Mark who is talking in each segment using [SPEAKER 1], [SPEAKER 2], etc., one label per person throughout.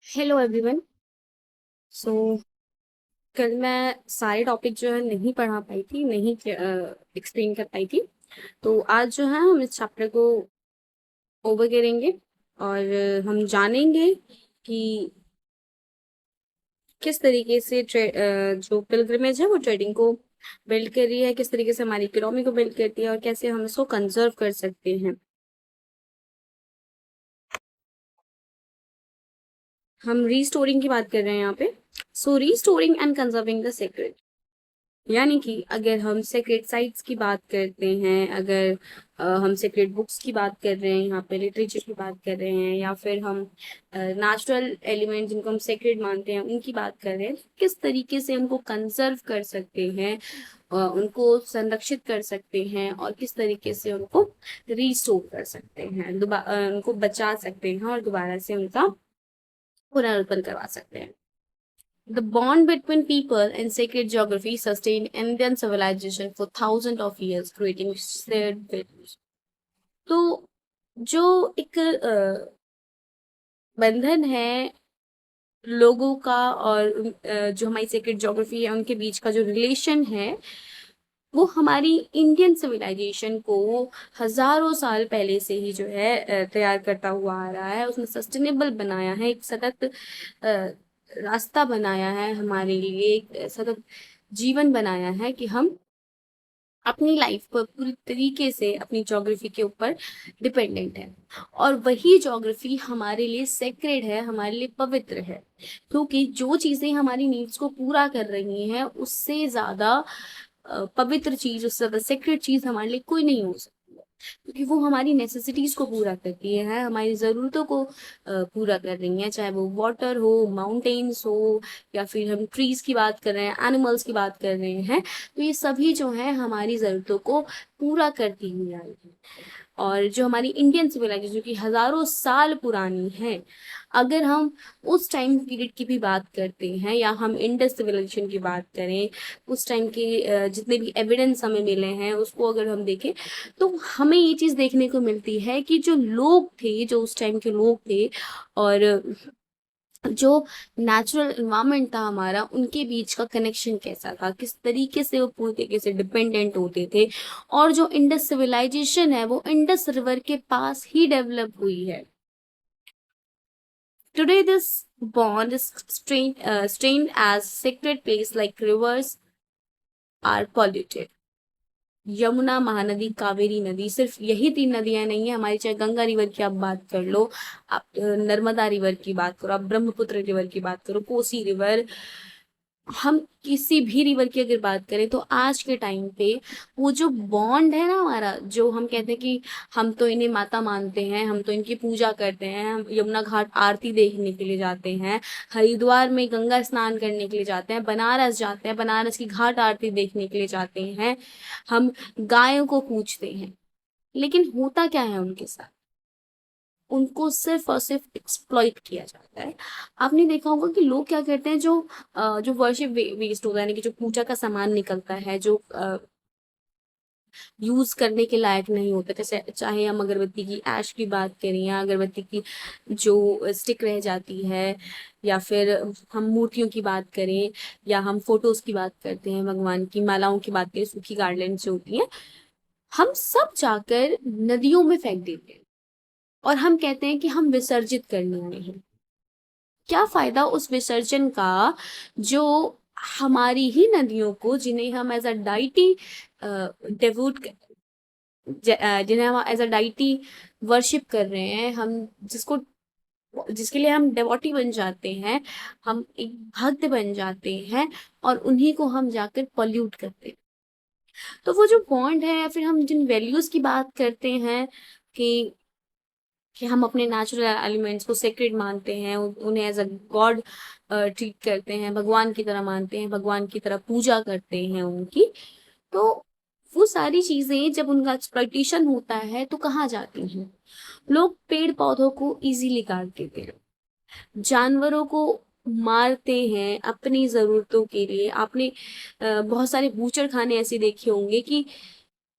[SPEAKER 1] Hello everyone. सो कल मैं सारे टॉपिक जो है नहीं पढ़ा पाई थी, नहीं एक्सप्लेन कर पाई थी। तो आज जो है हम इस चैप्टर को ओवर करेंगे और हम जानेंगे कि किस तरीके से जो पिलग्रिमेज है वो ट्रेडिंग को बिल्ड कर रही है, किस तरीके से हमारी इकोनॉमी को बिल्ड करती है और कैसे हम इसको कंजर्व कर सकते हैं। हम रीस्टोरिंग की बात कर रहे हैं यहाँ पे। So restoring and conserving the sacred, यानी कि अगर हम सेक्रेट साइट्स की बात करते हैं, अगर हम सेक्रेट बुक्स की बात कर रहे हैं, यहाँ पे लिटरेचर की बात कर रहे हैं, या फिर हम नेचुरल एलिमेंट जिनको हम सेक्रेट मानते हैं उनकी बात कर रहे हैं, किस तरीके से उनको कंजर्व कर सकते हैं, उनको संरक्षित कर सकते हैं और किस तरीके से उनको रीस्टोर कर सकते हैं, दोबारा उनको बचा सकते हैं और दोबारा से उनका पुनरुत्पन्न करवा सकते हैं। The bond between people and sacred geography sustained Indian civilization for thousands of years, creating shared values. तो जो एक बंधन है लोगों का और जो हमारी सेक्रेड ज्योग्राफी है उनके बीच का जो रिलेशन है, वो हमारी इंडियन सिविलाइजेशन को हजारों साल पहले से ही जो है तैयार करता हुआ आ रहा है। उसने सस्टेनेबल बनाया है, एक सतत रास्ता बनाया है हमारे लिए, एक सतत जीवन बनाया है कि हम अपनी लाइफ पर पूरी तरीके से अपनी ज्योग्राफी के ऊपर डिपेंडेंट है। और वही ज्योग्राफी हमारे लिए सेक्रेड है, हमारे लिए पवित्र है, क्योंकि जो चीजें हमारी नीड्स को पूरा कर रही हैं उससे ज्यादा पवित्र चीज, उससे ज्यादा सेक्रेड चीज हमारे लिए कोई नहीं हो सकती है, क्योंकि वो हमारी नेसेसिटीज को पूरा करती है, हमारी ज़रूरतों को पूरा कर रही है, चाहे वो वाटर हो, माउंटेन्स हो, या फिर हम ट्रीज की बात कर रहे हैं, एनिमल्स की बात कर रहे हैं। तो ये सभी जो है हमारी ज़रूरतों को पूरा करती हुई आई है। और जो हमारी इंडियन सिविलाइजेशन जो कि हजारों साल पुरानी है, अगर हम उस टाइम पीरियड की भी बात करते हैं या हम इंडस सिविलाइजेशन की बात करें, उस टाइम के जितने भी एविडेंस हमें मिले हैं उसको अगर हम देखें, तो हमें ये चीज़ देखने को मिलती है कि जो लोग थे, जो उस टाइम के लोग थे, और जो नेचुरल इन्वायरमेंट था हमारा, उनके बीच का कनेक्शन कैसा था, किस तरीके से वो पूरी तरीके से डिपेंडेंट होते थे। और जो इंडस सिविलाइजेशन है वो इंडस रिवर के पास ही डेवलप हुई है। Today, this bond is strained as sacred places like rivers are polluted. Yamuna, Mahanadi, Kaveri नदी, सिर्फ यही तीन नदियां नहीं है हमारी, चाहे गंगा रिवर की आप बात कर लो, आप नर्मदा रिवर की बात करो, आप ब्रह्मपुत्र रिवर की बात करो, कोसी रिवर, हम किसी भी रिवर की अगर बात करें, तो आज के टाइम पे वो जो बॉन्ड है ना हमारा, जो हम कहते हैं कि हम तो इन्हें माता मानते हैं, हम तो इनकी पूजा करते हैं, हम यमुना घाट आरती देखने के लिए जाते हैं, हरिद्वार में गंगा स्नान करने के लिए जाते हैं, बनारस जाते हैं, बनारस की घाट आरती देखने के लिए जाते हैं, हम गायों को पूजते हैं, लेकिन होता क्या है उनके साथ? उनको सिर्फ और सिर्फ एक्सप्लॉइट किया जाता है। आपने देखा होगा कि लोग क्या करते हैं, जो वर्शिप वेस्ट होता है, यानी कि जो पूजा का सामान निकलता है, जो यूज करने के लायक नहीं होता, जैसे चाहे हम अगरबत्ती की ऐश की बात करें, या अगरबत्ती की जो स्टिक रह जाती है, या फिर हम मूर्तियों की बात करें, या हम फोटोज की बात करते हैं, भगवान की मालाओं की बात करें, सूखी गार्लैंड जो होती है, हम सब जाकर नदियों में फेंक देते हैं और हम कहते हैं कि हम विसर्जित करने आए हैं। क्या फायदा उस विसर्जन का, जो हमारी ही नदियों को, जिन्हें हम एज अ डाइटी डेवोट, जिन्हें हम एज अ डाइटी वर्शिप कर रहे हैं, हम जिसको जिसके लिए हम डेवोटी बन जाते हैं, हम एक भक्त बन जाते हैं, और उन्हीं को हम जाकर पॉल्यूट करते हैं। तो वो जो बॉन्ड है, या फिर हम जिन वैल्यूज की बात करते हैं कि हम अपने नेचुरल एलिमेंट्स को सेक्रेड मानते हैं, उन्हें एज अ गॉड ट्रीट करते हैं, भगवान की तरह मानते हैं, भगवान की तरह पूजा करते हैं उनकी, तो वो सारी चीजें जब उनका एक्सप्लॉइटेशन होता है तो कहाँ जाती हैं? लोग पेड़ पौधों को इजीली काट देते हैं, जानवरों को मारते हैं अपनी जरूरतों के लिए। आपने बहुत सारे बूचड़ खाने ऐसे देखे होंगे कि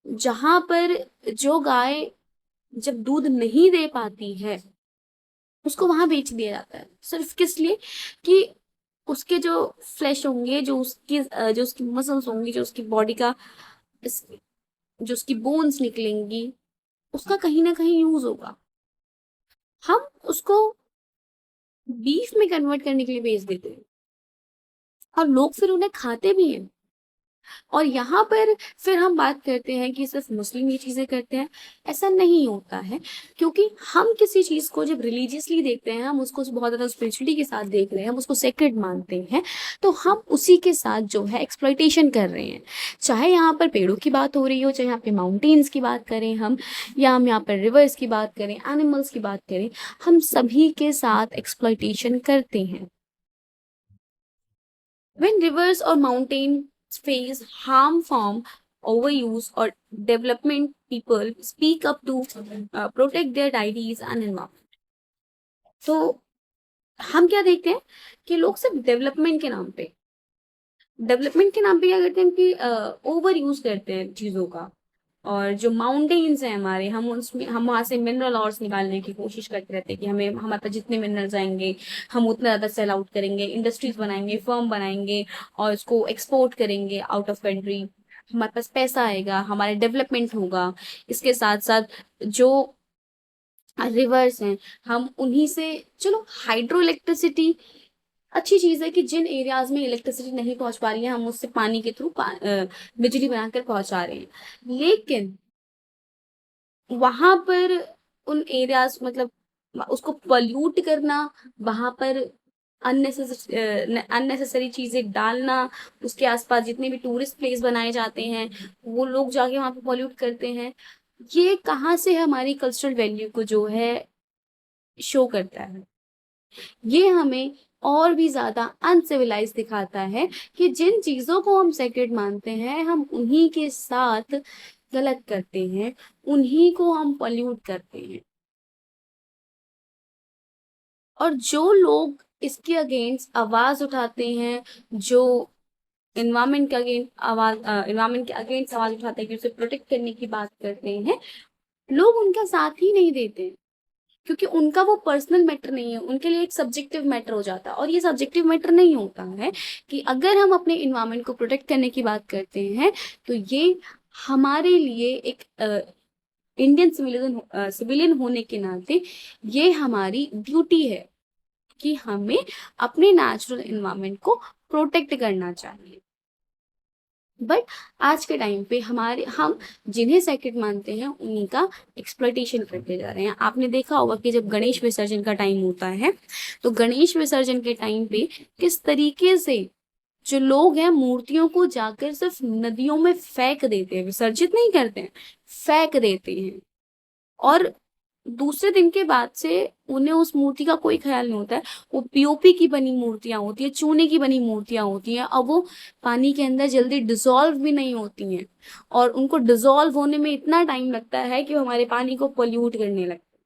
[SPEAKER 1] जहां पर जो गाय जब दूध नहीं दे पाती है, उसको वहां बेच दिया जाता है, सिर्फ किस लिए कि उसके जो फ्लैश होंगे, जो उसकी मसल्स होंगी, जो उसकी बॉडी का इस- जो उसकी बोन्स निकलेंगी, उसका कहीं ना कहीं यूज होगा। हम उसको बीफ में कन्वर्ट करने के लिए बेच देते हैं और लोग फिर उन्हें खाते भी हैं। और यहाँ पर फिर हम बात करते हैं कि सिर्फ मुस्लिम ये चीजें करते हैं, ऐसा नहीं होता है। क्योंकि हम किसी चीज को जब रिलीजियसली देखते हैं, हम उसको बहुत ज्यादा स्पिरिचुअलिटी के साथ देख रहे हैं, हम उसको सेक्रेड मानते हैं, तो हम उसी के साथ जो है एक्सप्लॉइटेशन कर रहे हैं। चाहे यहाँ पर पेड़ों की बात हो रही हो, चाहे यहाँ पे माउंटेन्स की बात करें हम, या हम यहाँ पर रिवर्स की बात करें, एनिमल्स की बात करें, हम सभी के साथ एक्सप्लॉइटेशन करते हैं। When rivers or mountains face harm from overuse or development, people speak up to protect their deities and environment. तो हम क्या देखते हैं कि लोग सिर्फ डेवलपमेंट के नाम पे क्या करते हैं कि ओवर यूज करते हैं चीजों का। और जो माउंटेन्स हैं हमारे, हम वहां से मिनरल ऑर्स निकालने की कोशिश करते रहते हैं कि हमें हमारे पास जितने मिनरल्स आएंगे हम उतना ज्यादा सेल आउट करेंगे, इंडस्ट्रीज बनाएंगे, फर्म बनाएंगे और उसको एक्सपोर्ट करेंगे आउट ऑफ कंट्री। हमारे पास पैसा आएगा, हमारे डेवलपमेंट होगा। इसके साथ साथ जो रिवर्स हैं, हम उन्हीं से, चलो हाइड्रो इलेक्ट्रिसिटी अच्छी चीज है कि जिन एरियाज में इलेक्ट्रिसिटी नहीं पहुंच पा रही है, हम उससे पानी के थ्रू बिजली बनाकर पहुंचा रहे हैं। लेकिन वहां पर उन एरियाज, मतलब उसको पोल्यूट करना, वहां पर अननेसेसरी चीजें डालना, उसके आसपास जितने भी टूरिस्ट प्लेस बनाए जाते हैं वो लोग जाके वहां पे पोल्यूट करते हैं, ये कहाँ से हमारी कल्चरल वैल्यू को जो है शो करता है। ये हमें और भी ज्यादा अनसिविलाइज दिखाता है कि जिन चीजों को हम सेक्रेड मानते हैं, हम उन्हीं के साथ गलत करते हैं, उन्हीं को हम पॉल्यूट करते हैं। और जो लोग इसके अगेंस्ट आवाज उठाते हैं, जो इन्वायरमेंट के अगेंस्ट आवाज उठाते हैं, कि उसे प्रोटेक्ट करने की बात करते हैं, लोग उनका साथ ही नहीं देते। क्योंकि उनका वो पर्सनल मैटर नहीं है, उनके लिए एक सब्जेक्टिव मैटर हो जाता है। और ये सब्जेक्टिव मैटर नहीं होता है कि अगर हम अपने इन्वायरमेंट को प्रोटेक्ट करने की बात करते हैं, तो ये हमारे लिए एक इंडियन सिविलियन होने के नाते ये हमारी ड्यूटी है कि हमें अपने नेचुरल इन्वायरमेंट को प्रोटेक्ट करना चाहिए। बट आज के टाइम पे हम जिन्हें सेक्रेड मानते हैं उन्हीं का एक्सप्लॉइटेशन करते जा रहे हैं। आपने देखा होगा कि जब गणेश विसर्जन का टाइम होता है, तो गणेश विसर्जन के टाइम पे किस तरीके से जो लोग हैं मूर्तियों को जाकर सिर्फ नदियों में फेंक देते हैं, विसर्जित नहीं करते हैं, फेंक देते हैं। और दूसरे दिन के बाद से उन्हें उस मूर्ति का कोई ख्याल नहीं होता है। वो पीओपी की बनी मूर्तियां होती है, चूने की बनी मूर्तियां होती हैं, अब वो पानी के अंदर जल्दी डिसॉल्व भी नहीं होती हैं। और उनको डिसॉल्व होने में इतना टाइम लगता है कि वो हमारे पानी को पोल्यूट करने लगते हैं।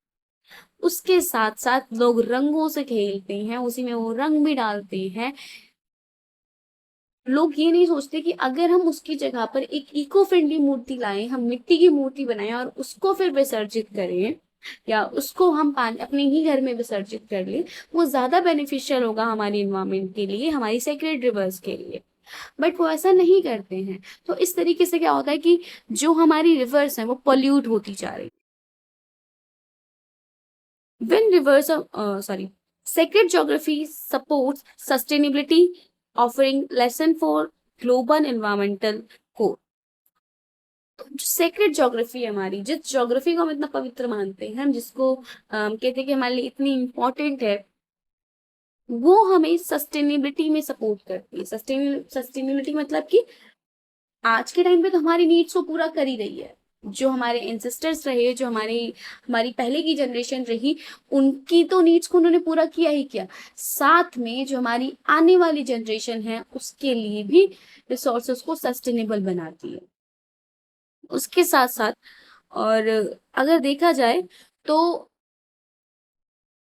[SPEAKER 1] उसके साथ साथ लोग रंगों से खेलते हैं, उसी में वो रंग भी डालते हैं। लोग ये नहीं सोचते कि अगर हम उसकी जगह पर एक इको फ्रेंडली मूर्ति लाएं, हम मिट्टी की मूर्ति बनाएं और उसको फिर विसर्जित करें, या उसको हम पानी अपने ही घर में विसर्जित कर लें, वो ज्यादा बेनिफिशियल होगा हमारी इन्वायरमेंट के लिए, हमारी सेक्रेड रिवर्स के लिए। बट वो ऐसा नहीं करते हैं। तो इस तरीके से क्या होता है कि जो हमारी रिवर्स है वो पोल्यूट होती जा रही है। when rivers are sorry sacred geography supports sustainability, offering lesson for global environmental code। जो सेक्रेड ज्योग्राफी है हमारी, जिस ज्योग्राफी को हम इतना पवित्र मानते हैं, हम जिसको कहते हैं कि हमारे लिए इतनी इंपॉर्टेंट है, वो हमें सस्टेनेबिलिटी में सपोर्ट करती है। सस्टेनेबिलिटी मतलब कि आज के टाइम पे तो हमारी नीड्स को पूरा कर ही रही है। जो हमारे एंसेस्टर्स रहे, जो हमारी हमारी पहले की जनरेशन रही, उनकी तो नीड्स को उन्होंने पूरा किया ही किया। साथ में जो हमारी आने वाली जनरेशन है उसके लिए भी रिसोर्सेस को सस्टेनेबल बनाती है। उसके साथ साथ, और अगर देखा जाए तो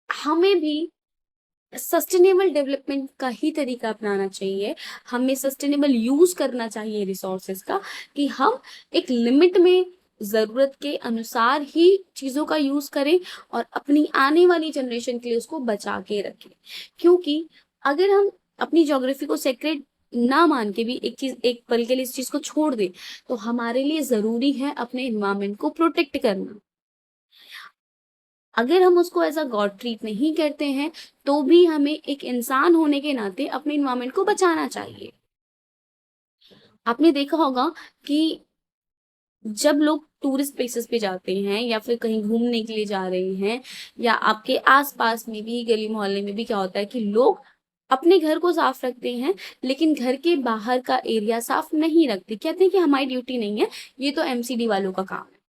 [SPEAKER 1] हमें भी सस्टेनेबल डेवलपमेंट का ही तरीका अपनाना चाहिए। हमें सस्टेनेबल यूज करना चाहिए रिसोर्सेज का, कि हम एक लिमिट में ज़रूरत के अनुसार ही चीज़ों का यूज़ करें और अपनी आने वाली जनरेशन के लिए उसको बचा के रखें। क्योंकि अगर हम अपनी ज्योग्राफी को सेक्रेड ना मान के भी एक पल के लिए इस चीज़ को छोड़ दें, तो हमारे लिए ज़रूरी है अपने एनवायरनमेंट को प्रोटेक्ट करना। अगर हम उसको एज़ अ गॉड ट्रीट नहीं करते हैं, तो भी हमें एक इंसान होने के नाते अपने एनवायरनमेंट को बचाना चाहिए। आपने देखा होगा कि जब लोग टूरिस्ट प्लेसेस पे जाते हैं या फिर कहीं घूमने के लिए जा रहे हैं, या आपके आस-पास में भी गली मोहल्ले में भी क्या होता है कि लोग अपने घर को साफ रखते हैं, लेकिन घर के बाहर का एरिया साफ नहीं रखते। कहते हैं कि हमारी ड्यूटी नहीं है, ये तो एमसीडी वालों का काम है।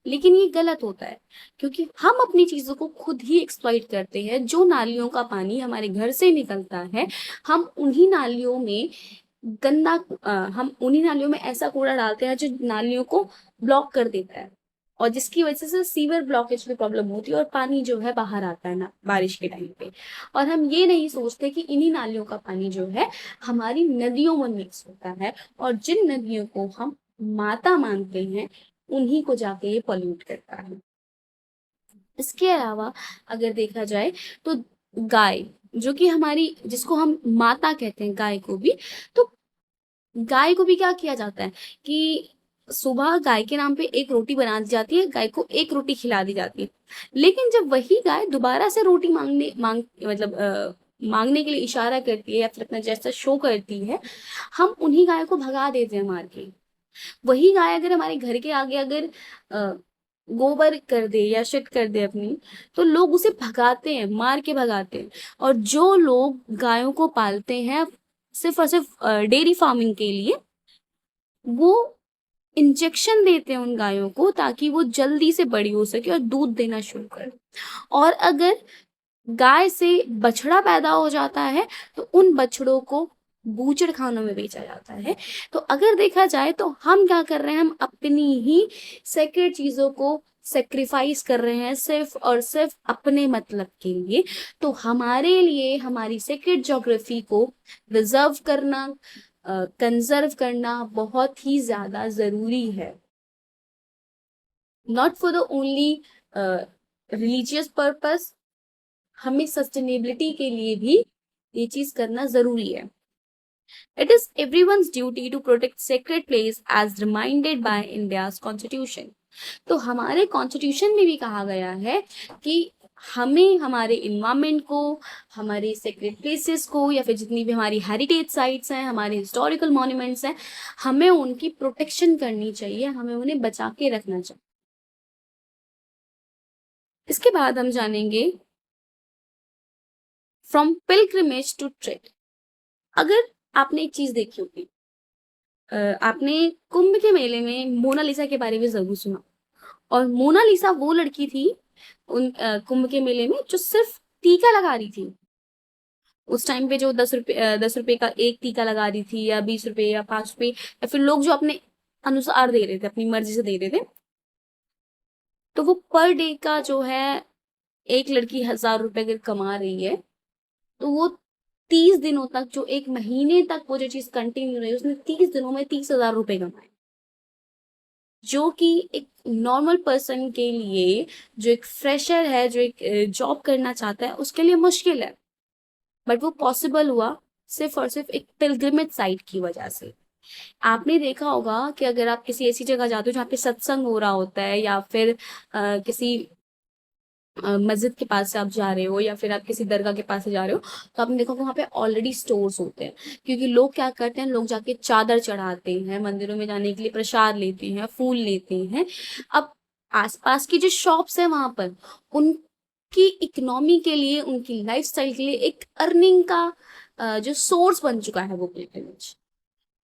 [SPEAKER 1] लेकिन ये गलत होता है, क्योंकि हम अपनी चीज़ों को खुद ही एक्सप्लॉइट करते हैं। जो नालियों का पानी हमारे घर से निकलता है, हम उन्हीं नालियों में हम उन्हीं नालियों में ऐसा कूड़ा डालते हैं जो नालियों को ब्लॉक कर देता है, और जिसकी वजह से सीवर ब्लॉकेज की प्रॉब्लम होती है और पानी जो है बाहर आता है ना बारिश के टाइम पे। और हम ये नहीं सोचते कि इन्हीं नालियों का पानी जो है हमारी नदियों में मिक्स होता है, और जिन नदियों को हम माता मानते हैं, उन्हीं को जाके ये पॉल्यूट करता है। इसके अलावा अगर देखा जाए तो गाय, जो कि हमारी जिसको हम माता कहते हैं गाय को भी, तो गाय को भी क्या किया जाता है कि सुबह गाय के नाम पे एक रोटी बना दी जाती है, गाय को एक रोटी खिला दी जाती है। लेकिन जब वही गाय दोबारा से रोटी मांगने के लिए इशारा करती है या फिर अपना जैसा शो करती है, हम उन्हीं गाय को भगा देते हैं मार के। वही गाय अगर हमारे घर के आगे अगर अ, गोबर कर दे या शिट कर दे अपनी, तो लोग उसे भगाते हैं, मार के भगाते हैं। और जो लोग गायों को पालते हैं सिर्फ और सिर्फ डेयरी फार्मिंग के लिए, वो इंजेक्शन देते हैं उन गायों को ताकि वो जल्दी से बड़ी हो सके और दूध देना शुरू करे। और अगर गाय से बछड़ा पैदा हो जाता है, तो उन बछड़ों को बूचड़खानों में बेचा जाता है। तो अगर देखा जाए तो हम क्या कर रहे हैं, हम अपनी ही सेक्रेड चीज़ों को सैक्रिफाइस कर रहे हैं सिर्फ और सिर्फ अपने मतलब के लिए। तो हमारे लिए हमारी सेक्रेड ज्योग्राफी को रिजर्व करना, कंजर्व करना बहुत ही ज़्यादा ज़रूरी है। Not for the only religious purpose, हमें सस्टेनेबिलिटी के लिए भी ये चीज करना जरूरी है। It is everyone's duty to protect sacred place as reminded by India's constitution. तो हमारे कॉन्स्टिट्यूशन में भी कहा गया है कि हमें हमारे इन्वायरमेंट को, हमारे सेक्रेड प्लेसेस को, या फिर जितनी भी हमारी हेरिटेज साइट्स हैं, हमारे हिस्टोरिकल मॉन्यूमेंट्स हैं, हमें उनकी प्रोटेक्शन करनी चाहिए, हमें उन्हें बचा के रखना चाहिए। इसके बाद हम जानेंगे फ्रॉम पिलग्रिमेज टू ट्रेड। अगर आपने एक चीज देखी होगी, आपने कुंभ के मेले में मोनालिसा के बारे में जरूर सुना। और मोनालिसा वो लड़की थी कुंभ के मेले में जो सिर्फ टीका लगा रही थी। उस टाइम पे जो 10 रुपए का एक टीका लगा रही थी, या 20 रुपए या 5 रुपए, या फिर लोग जो अपने अनुसार दे रहे थे, अपनी मर्जी से दे रहे थे, तो वो पर डे का जो है, एक लड़की 1000 रुपए अगर कमा रही है, तो वो 30 दिनों तक, जो एक महीने तक वो जो चीज कंटिन्यू रही, उसने 30 दिनों में 30,000 रुपए कमाए। जो कि एक नॉर्मल पर्सन के लिए, जो एक फ्रेशर है, जो एक जॉब करना चाहता है, उसके लिए मुश्किल है। बट वो पॉसिबल हुआ सिर्फ और सिर्फ एक पिलग्रिमेज साइट की वजह से। आपने देखा होगा कि अगर आप किसी ऐसी जगह जाते हो जहाँ पे सत्संग हो रहा होता है, या फिर किसी मस्जिद के पास से आप जा रहे हो, या फिर आप किसी दरगाह के पास से जा रहे हो, तो आपने देखा वहाँ पे ऑलरेडी स्टोर्स होते हैं। क्योंकि लोग क्या करते हैं, लोग जाके चादर चढ़ाते हैं, मंदिरों में जाने के लिए प्रसाद लेते हैं, फूल लेते हैं। अब आसपास की जो शॉप्स है वहां पर, उनकी इकोनॉमी के लिए, उनकी लाइफस्टाइल के लिए एक अर्निंग का जो सोर्स बन चुका है वो पिलग्रिमेज।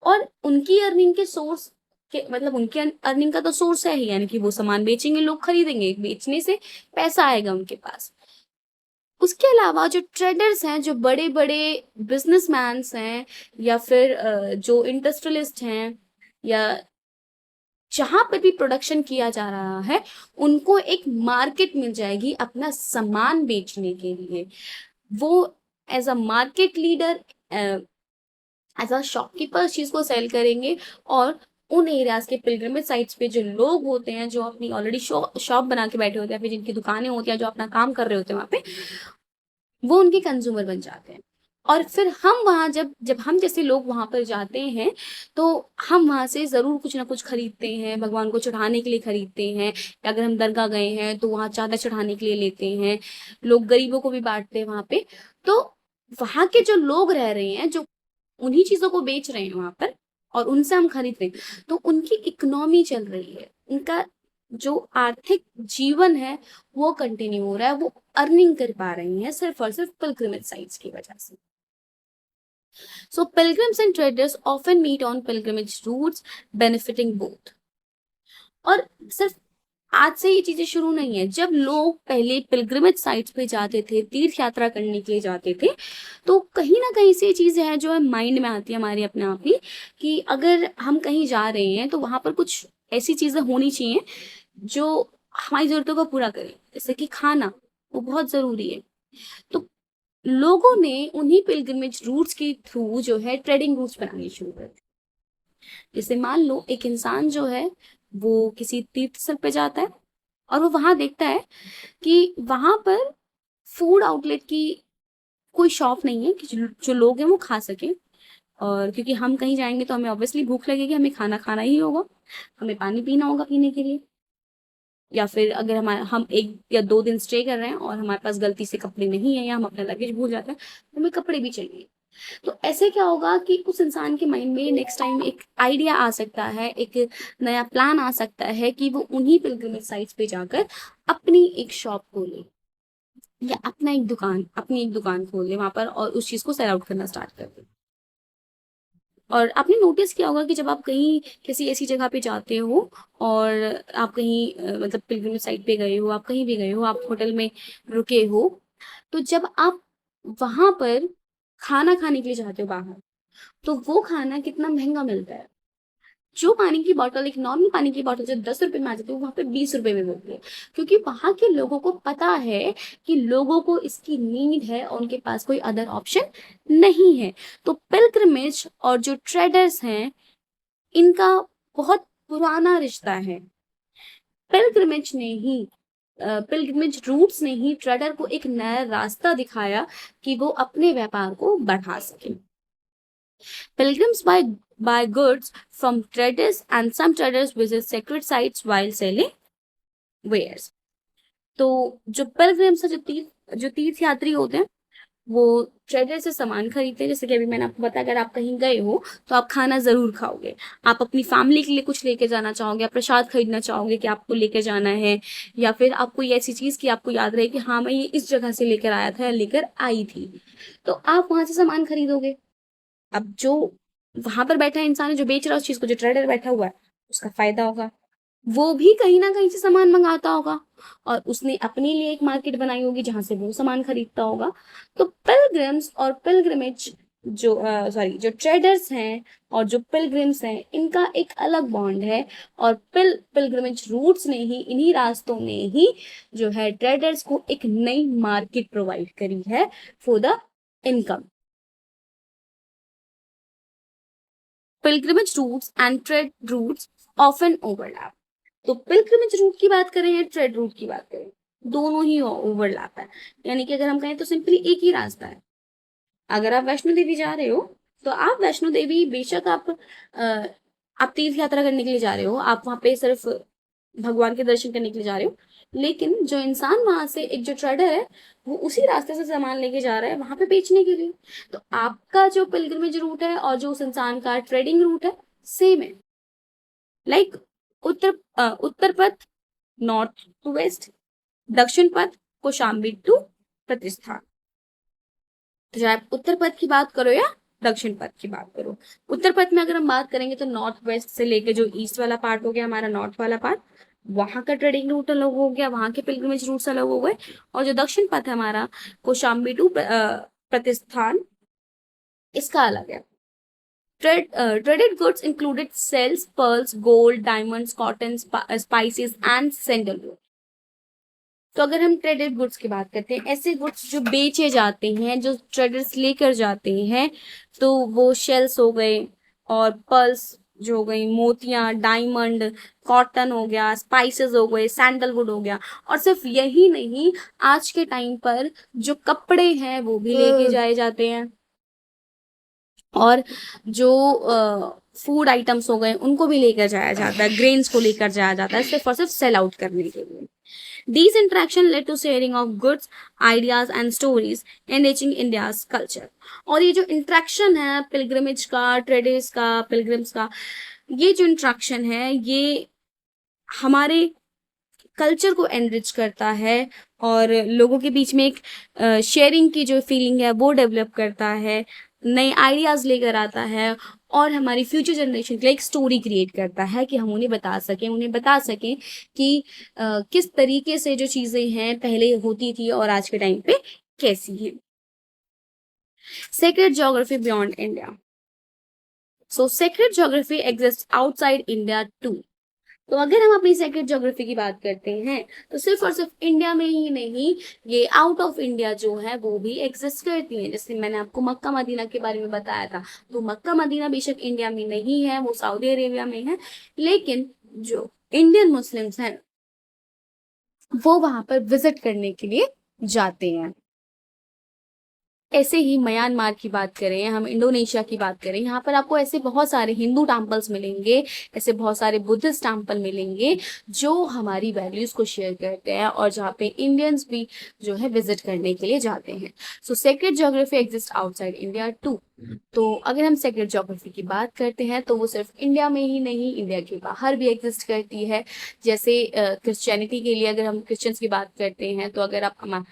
[SPEAKER 1] और उनकी अर्निंग के सोर्स के मतलब उनके अर्निंग का तो सोर्स है ही, यानी कि वो सामान बेचेंगे, लोग खरीदेंगे, बेचने से पैसा आएगा उनके पास। उसके अलावा जो ट्रेडर्स हैं, जो बड़े बड़े बिजनेसमैन्स हैं, या फिर जो इंडस्ट्रियलिस्ट हैं, या जहां पर भी प्रोडक्शन किया जा रहा है, उनको एक मार्केट मिल जाएगी अपना सामान बेचने के लिए। वो as a market leader, as a shopkeeper चीज को सेल करेंगे, और उन एरियाज के पिलग्रिमेज साइट्स पे जो लोग होते हैं, जो अपनी ऑलरेडी शॉप बना के बैठे होते हैं, फिर जिनकी दुकानें होती हैं, जो अपना काम कर रहे होते हैं वहाँ पे, वो उनके कंज्यूमर बन जाते हैं। और फिर हम वहाँ जब जब हम जैसे लोग वहाँ पर जाते हैं, तो हम वहाँ से ज़रूर कुछ ना कुछ खरीदते हैं, भगवान को चढ़ाने के लिए खरीदते हैं, या अगर हम दरगाह गए हैं तो वहाँ चादर चढ़ाने के लिए लेते हैं। लोग गरीबों को भी बाँटते हैं वहाँ पे। तो वहाँ के जो लोग रह रहे हैं, जो उन्हीं चीज़ों को बेच रहे हैं वहाँ पर, और उनसे हम खरीद रहे हैं, तो उनकी इकोनॉमी चल रही है। उनका जो आर्थिक जीवन है वो कंटिन्यू हो रहा है, वो अर्निंग कर पा रही हैं सिर्फ और सिर्फ पिलग्रिमेज साइट्स की वजह से। So pilgrims and traders often meet on pilgrimage routes, benefiting both. और सिर्फ आज से ये चीजें शुरू नहीं है। जब लोग पहले पिलग्रिमेज साइट्स पे जाते थे, तीर्थ यात्रा करने के लिए जाते थे, तो कहीं ना कहीं से ये चीजें हैं जो है माइंड में आती है हमारे अपने आप ही, कि अगर हम कहीं जा रहे हैं तो वहां पर कुछ ऐसी चीजें होनी चाहिए जो हमारी जरूरतों को पूरा करे, जैसे कि खाना, वो बहुत जरूरी है। तो लोगों ने उन्हीं पिलग्रिमेज रूट्स के थ्रू जो है ट्रेडिंग रूट्स बनाने शुरू कर दिए। जैसे मान लो एक इंसान जो है वो किसी तीर्थ स्थल पे जाता है, और वो वहां देखता है कि वहां पर फूड आउटलेट की कोई शॉप नहीं है कि जो लोग हैं वो खा सकें। और क्योंकि हम कहीं जाएंगे तो हमें ऑब्वियसली भूख लगेगी, हमें खाना खाना ही होगा, हमें पानी पीना होगा पीने के लिए, या फिर अगर हम 1 या 2 दिन स्टे कर रहे हैं और हमारे पास गलती से कपड़े नहीं है या हम अपना लगेज भूल जाते हैं, तो हमें कपड़े भी चाहिए। तो ऐसे क्या होगा कि उस इंसान के माइंड में नेक्स्ट टाइम एक आइडिया आ सकता है, एक नया प्लान आ सकता है कि वो उन्हीं पिलग्रिमेज साइट्स पे जाकर अपनी एक शॉप खोले, या अपनी एक दुकान खोल ले वहां पर, और उस चीज को सेल आउट करना स्टार्ट कर दे। और आपने नोटिस किया होगा कि जब आप कहीं किसी ऐसी जगह पे जाते हो, और आप कहीं मतलब पिलग्रिमेज साइट पे गए हो, आप कहीं भी गए हो, आप होटल में रुके हो, तो जब आप वहां पर खाना खाने के लिए जाते हो बाहर, तो वो खाना कितना महंगा मिलता है। जो पानी की बॉटल, एक नॉर्मल पानी की बॉटल जो 10 रुपए में आ जाती है, वो वहां पे 20 रुपए में मिलती है, क्योंकि वहां के लोगों को पता है कि लोगों को इसकी नीड है और उनके पास कोई अदर ऑप्शन नहीं है। तो पिलग्रिमेज और जो ट्रेडर्स हैं, इनका बहुत पुराना रिश्ता है। पिलग्रिमेज ने ही पिलग्रिमेज रूट्स ने ही ट्रेडर को एक नया रास्ता दिखाया कि वो अपने व्यापार को बढ़ा सके। Pilgrims buy goods from traders, and some traders visit sacred sites while selling wares. तो जो पिलग्रिम्स है, जो तीर्थ यात्री होते हैं, वो ट्रेडर से सामान खरीदते हैं। जैसे कि अभी मैंने आपको बताया, अगर आप कहीं गए हो तो आप खाना जरूर खाओगे, आप अपनी फैमिली के लिए कुछ लेके जाना चाहोगे, आप प्रसाद खरीदना चाहोगे कि आपको लेके जाना है, या फिर आप कोई ऐसी चीज की आपको याद रहे कि हाँ मैं ये इस जगह से लेकर आया था या लेकर आई थी, तो आप वहां से सामान खरीदोगे। अब जो वहां पर बैठा इंसान है जो बेच रहा है उस चीज को, जो ट्रेडर बैठा हुआ है, उसका फायदा होगा। वो भी कहीं ना कहीं से सामान मंगाता होगा, और उसने अपने लिए एक मार्केट बनाई होगी जहां से वो सामान खरीदता होगा। तो पिलग्रिम्स और पिलग्रिमेज जो जो ट्रेडर्स हैं और जो पिलग्रिम्स हैं, इनका एक अलग बॉन्ड है। और पिलग्रिमेज रूट्स ने ही, इन्हीं रास्तों ने ही जो है ट्रेडर्स को एक नई मार्केट प्रोवाइड करी है for the income. Pilgrimage routes and trade routes often overlap. तो पिलग्रिमेज रूट की बात करें या ट्रेड रूट की बात करें, दोनों ही ओवरलैप है। यानी कि अगर हम कहें तो सिंपली एक ही रास्ता है। अगर आप वैष्णो देवी जा रहे हो, तो आप वैष्णो देवी बेशक आप तीर्थ यात्रा करने के लिए जा रहे हो, आप वहां पे सिर्फ भगवान के दर्शन करने के लिए जा रहे हो, लेकिन जो इंसान वहां से, एक जो ट्रेडर है, वो उसी रास्ते से सामान लेके जा रहा है वहां पे बेचने के लिए। तो आपका जो पिलग्रिमेज रूट है और जो उस इंसान का ट्रेडिंग रूट है, सेम है। लाइक उत्तर पथ नॉर्थ टू वेस्ट, दक्षिण पथ कौशाम्बी टू प्रतिष्ठान। तो चाहे आप उत्तर पथ की बात करो या दक्षिण पथ की बात करो, उत्तर पथ में अगर हम बात करेंगे तो नॉर्थ वेस्ट से लेके जो ईस्ट वाला पार्ट हो गया, हमारा नॉर्थ वाला पार्ट, वहां का ट्रेडिंग रूट अलग हो गया, वहां के पिलग्रिमेज रूट्स अलग हो गए। और जो दक्षिण पथ है हमारा, कौशाम्बी टू प्रतिष्ठान, इसका अलग है। Traded goods included cells, pearls, gold, diamonds, cotton, spices and sandalwood. तो अगर हम ट्रेडेड गुड्स की बात करते हैं, ऐसे गुड्स जो बेचे जाते हैं, जो ट्रेडर्स लेकर जाते हैं, तो वो शेल्स हो गए, और पर्ल्स जो हो गई मोतियां, डायमंड, कॉटन हो गया, स्पाइसेस हो गए, सैंडलवुड हो गया। और सिर्फ यही नहीं, आज के टाइम पर जो कपड़े हैं वो भी लेके जाए जाते हैं, और जो फूड आइटम्स हो गए उनको भी लेकर जाया जाता है, ग्रेन्स को लेकर जाया जाता है, सिर्फ और सिर्फ सेल आउट करने के लिए। These interaction led to sharing of goods, ideas and stories, enriching India's culture. और ये जो इंट्रैक्शन है पिलग्रिमेज का, ट्रेडिस का, पिलग्रिम्स का, ये जो इंट्रैक्शन है ये हमारे कल्चर को एनरिच करता है, और लोगों के बीच में एक शेयरिंग की जो फीलिंग है वो डेवलप करता है, नए आइडियाज लेकर आता है, और हमारी फ्यूचर जनरेशन के लिए एक स्टोरी क्रिएट करता है कि हम उन्हें बता सकें कि किस तरीके से जो चीज़ें हैं पहले होती थी और आज के टाइम पे कैसी हैं। Sacred geography beyond India. So sacred geography exist outside India too. तो अगर हम अपनी सेक्रेट ज्योग्राफी की बात करते हैं तो सिर्फ और सिर्फ इंडिया में ही नहीं, ये आउट ऑफ इंडिया जो है वो भी एग्जिस्ट करती है। जैसे मैंने आपको मक्का मदीना के बारे में बताया था, तो मक्का मदीना बेशक इंडिया में नहीं है, वो सऊदी अरेबिया में है, लेकिन जो इंडियन मुस्लिम्स हैं वो वहां पर विजिट करने के लिए जाते हैं। ऐसे ही म्यांमार की बात करें, हम इंडोनेशिया की बात करें, यहाँ पर आपको ऐसे बहुत सारे हिंदू टेम्पल्स मिलेंगे, ऐसे बहुत सारे बुद्धिस्ट टेम्पल मिलेंगे जो हमारी वैल्यूज को शेयर करते हैं, और जहाँ पे इंडियंस भी जो है विजिट करने के लिए जाते हैं। So sacred geography exist outside India too. तो अगर हम सेक्रेट ज्योग्राफी की बात करते हैं तो वो सिर्फ इंडिया में ही नहीं, इंडिया के बाहर भी एग्जिस्ट करती है। जैसे क्रिश्चियनिटी के लिए अगर हम क्रिश्चियंस की बात करते हैं, तो अगर आप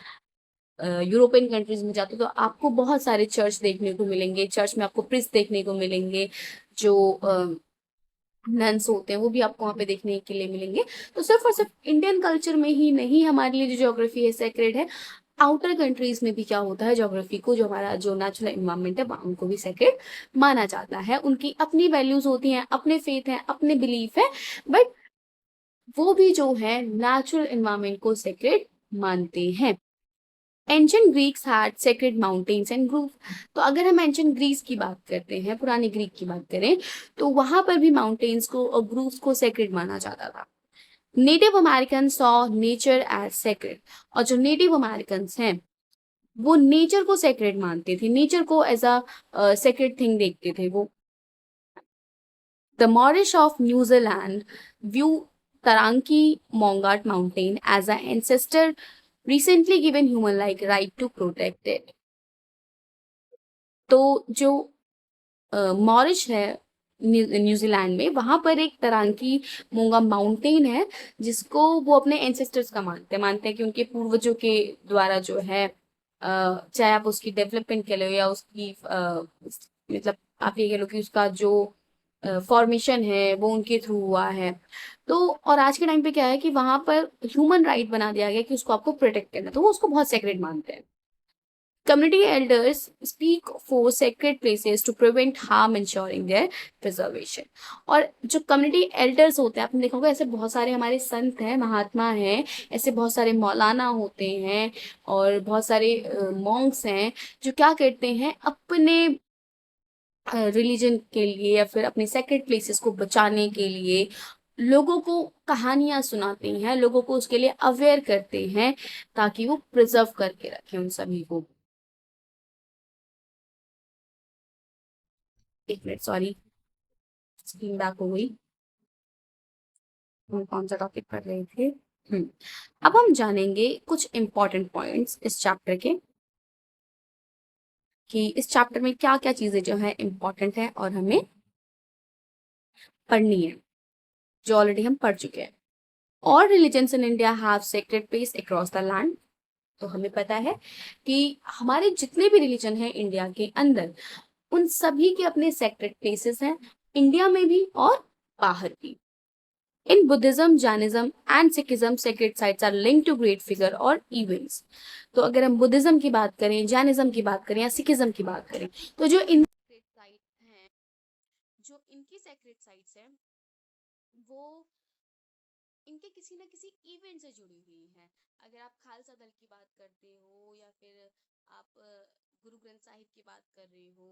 [SPEAKER 1] यूरोपियन कंट्रीज में जाते हो तो आपको बहुत सारे चर्च देखने को मिलेंगे, चर्च में आपको प्रिस्ट देखने को मिलेंगे, जो नन्स होते हैं वो भी आपको वहाँ पे देखने के लिए मिलेंगे। तो सिर्फ और सिर्फ इंडियन कल्चर में ही नहीं हमारे लिए जो ज्योग्राफी है सेक्रेड है, आउटर कंट्रीज में भी क्या होता है, ज्योग्राफी को, जो हमारा जो नेचुरल इन्वायरमेंट है उनको भी सेक्रेड माना जाता है। उनकी अपनी वैल्यूज होती हैं, अपने फेथ हैं, अपने बिलीफ है, बट वो भी जो है नेचुरल इन्वायरमेंट को सेक्रेड मानते हैं। Ancient Greeks had sacred mountains and groove. तो अगर हम एंशियंट ग्रीस की बात करते हैं, पुराने ग्रीक की बात करें, तो वहां पर भी माउंटेन्स को और ग्रूव्स को सेक्रेड माना जाता था। Native American saw nature as sacred. और जो नेटिव अमेरिकन हैं वो नेचर को सेक्रेड मानते थे, नेचर को एज अ सेक्रेड थिंग देखते थे वो। The Maoris of New Zealand view Taranki Mongat Mountain as an ancestor recently given human like right to protect it. तो जो मॉरिश है न्यूजीलैंड में, वहां पर एक तरांकी मोंगा माउंटेन है जिसको वो अपने एंसेस्टर्स का मानते हैं कि उनके पूर्वजों के द्वारा जो है, चाहे आप उसकी डेवलपमेंट के लो या उसकी मतलब आप ये कह लो कि उसका जो फॉर्मेशन है वो उनके थ्रू हुआ है। तो और आज के टाइम पे क्या है कि वहां पर ह्यूमन राइट बना दिया गया कि उसको आपको प्रोटेक्ट करना, तो वो उसको बहुत सेक्रेट मानते हैं। Community elders speak for sacred places to prevent harm, ensuring their preservation. और जो कम्युनिटी एल्डर्स होते हैं, आपने देखा होगा ऐसे बहुत सारे हमारे संत हैं, महात्मा हैं, ऐसे बहुत सारे मौलाना होते हैं और बहुत सारे मॉन्क्स हैं जो क्या करते हैं, अपने रिलीजन के लिए या फिर अपने सेक्रेड प्लेसेस को बचाने के लिए लोगों को कहानियां सुनाते हैं, लोगों को उसके लिए अवेयर करते हैं ताकि वो प्रिजर्व करके रखें उन सभी को। एक मिनट, सॉरी, स्क्रीन बैक हो गई। हम कौन सा टॉपिक पढ़ रहे थे? हम्म अब हम जानेंगे कुछ इंपॉर्टेंट पॉइंट्स इस चैप्टर के, कि इस चैप्टर में क्या क्या चीजें जो है इंपॉर्टेंट है और हमें पढ़नी है, जो ऑलरेडी हम पढ़ चुके हैं। और religions in India have sacred place across the land. तो हमें पता है कि हमारे जितने भी रिलीजन हैं इंडिया के अंदर, उन सभी के अपने सेक्रेड प्लेसेस हैं, इंडिया में भी और बाहर भी। In Buddhism, Jainism and Sikhism, sacred sites are linked to great figure और events। तो अगर हम बुद्धिज्म की बात करें, जैनिज्म की बात करें या सिखिज्म की बात करें, तो जो इन sacred sites हैं, जो इनकी sacred sites हैं, वो इनके किसी ना किसी इवेंट से जुड़ी हुई हैं। अगर आप खालसा दल की बात करते हो, या फिर आप गुरु ग्रंथ साहिब की बात कर रहे हो,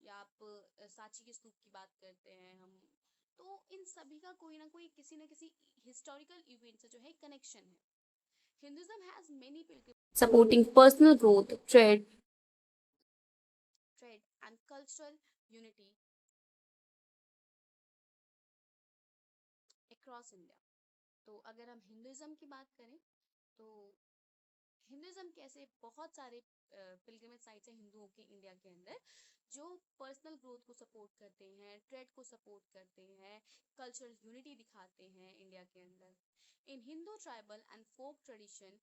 [SPEAKER 1] या आप सांची के स्तूप की बात करते हैं हम, तो इन सभी का कोई ना कोई किसी न किसी हिस्टोरिकल इवेंट से जो है कनेक्शन है। Hinduism has many pilgrimages supporting personal growth, trade and cultural unity across India. तो अगर हम हिंदुइज्म की बात करें तो हिंदुइज्म के ऐसे बहुत सारे पिलग्रिमेज साइट्स हैं हिंदुओं के इंडिया के अंदर, जो पर्सनल ग्रोथ को सपोर्ट करते हैं, ट्रेड को सपोर्ट करते हैं, कल्चरल यूनिटी दिखाते हैं इंडिया के अंदर। In Hindu tribal and folk tradition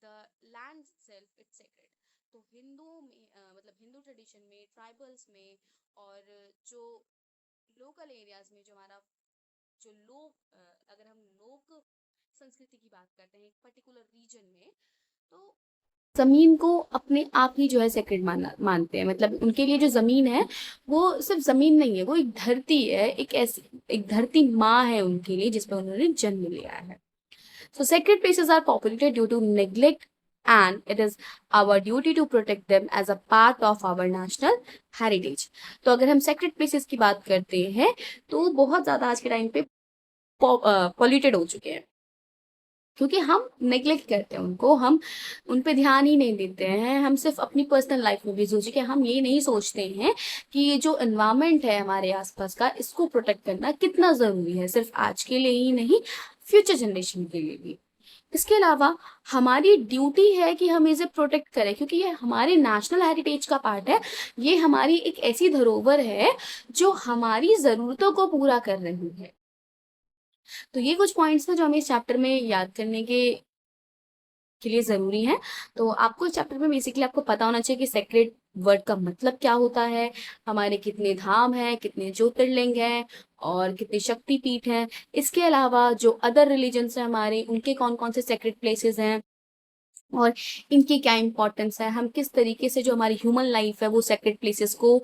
[SPEAKER 1] the land self its sacred. तो हिंदुओं में मतलब हिंदू ट्रेडिशन में, ट्राइबल्स में, और जो लोकल एरियाज में, जो हमारा जो लोग अगर हम लोक संस्कृति की बात करते हैं एक पर्टिकुलर रीजन में, तो जमीन को अपने आप ही जो है सेक्रेड मानते हैं। मतलब उनके लिए जो जमीन है वो सिर्फ जमीन नहीं है, वो एक धरती है, एक ऐसी एक धरती माँ है उनके लिए जिसपे उन्होंने जन्म लिया है। So sacred places are populated due to neglect, and it is our duty to protect them as a part of our national heritage. तो अगर हम sacred places की बात करते हैं तो बहुत ज़्यादा आज के टाइम पे पॉल्यूटेड हो चुके हैं, क्योंकि हम नेग्लेक्ट करते हैं उनको, हम उन पे ध्यान ही नहीं देते हैं। हम सिर्फ अपनी पर्सनल लाइफ में बिजी हो चुके हैं। हम ये नहीं सोचते हैं कि ये जो एनवायरनमेंट है हमारे आसपास का, इसको प्रोटेक्ट करना कितना ज़रूरी है, सिर्फ आज के लिए ही नहीं, फ्यूचर जनरेशन के लिए भी। इसके अलावा हमारी ड्यूटी है कि हम इसे प्रोटेक्ट करें, क्योंकि ये हमारे नेशनल हेरिटेज का पार्ट है। ये हमारी एक ऐसी धरोहर है जो हमारी ज़रूरतों को पूरा कर रही है। तो ये कुछ पॉइंट्स हैं जो हमें इस चैप्टर में याद करने के लिए ज़रूरी है। तो आपको इस चैप्टर में बेसिकली आपको पता होना चाहिए कि सेक्रेड वर्ड का मतलब क्या होता है, हमारे कितने धाम हैं, कितने ज्योतिर्लिंग हैं और कितने शक्तिपीठ हैं। इसके अलावा जो अदर रिलीजन्स हैं हमारे, उनके कौन-कौन से सेक्रेड प्लेसेस हैं और इनकी क्या इम्पोर्टेंस है, हम किस तरीके से जो हमारी ह्यूमन लाइफ है वो सेक्रेड प्लेसेस को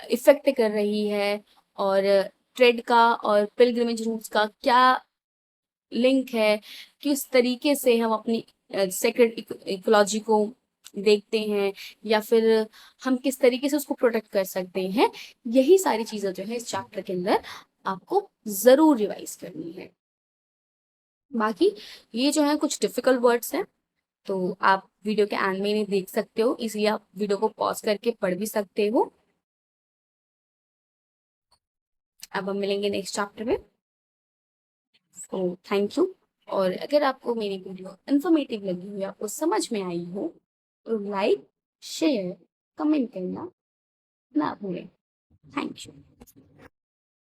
[SPEAKER 1] इफ़ेक्ट कर रही है, और ट्रेड का और पिलग्रिमेज रूट्स का क्या लिंक है, किस तरीके से हम अपनी सेक्रेड इकोलॉजी को देखते हैं, या फिर हम किस तरीके से उसको प्रोटेक्ट कर सकते हैं। यही सारी चीज़ें जो है इस चैप्टर के अंदर आपको ज़रूर रिवाइज करनी है। बाकी ये जो है कुछ डिफिकल्ट वर्ड्स हैं, तो आप वीडियो के एंड में इन्हें देख सकते हो, इसलिए आप वीडियो को पॉज करके पढ़ भी सकते हो। अब हम मिलेंगे नेक्स्ट चैप्टर में। तो थैंक यू। और अगर आपको मेरी वीडियो इन्फॉर्मेटिव लगी हो या आपको समझ में आई हो तो लाइक, शेयर, कमेंट करना ना भूलें। Thank you.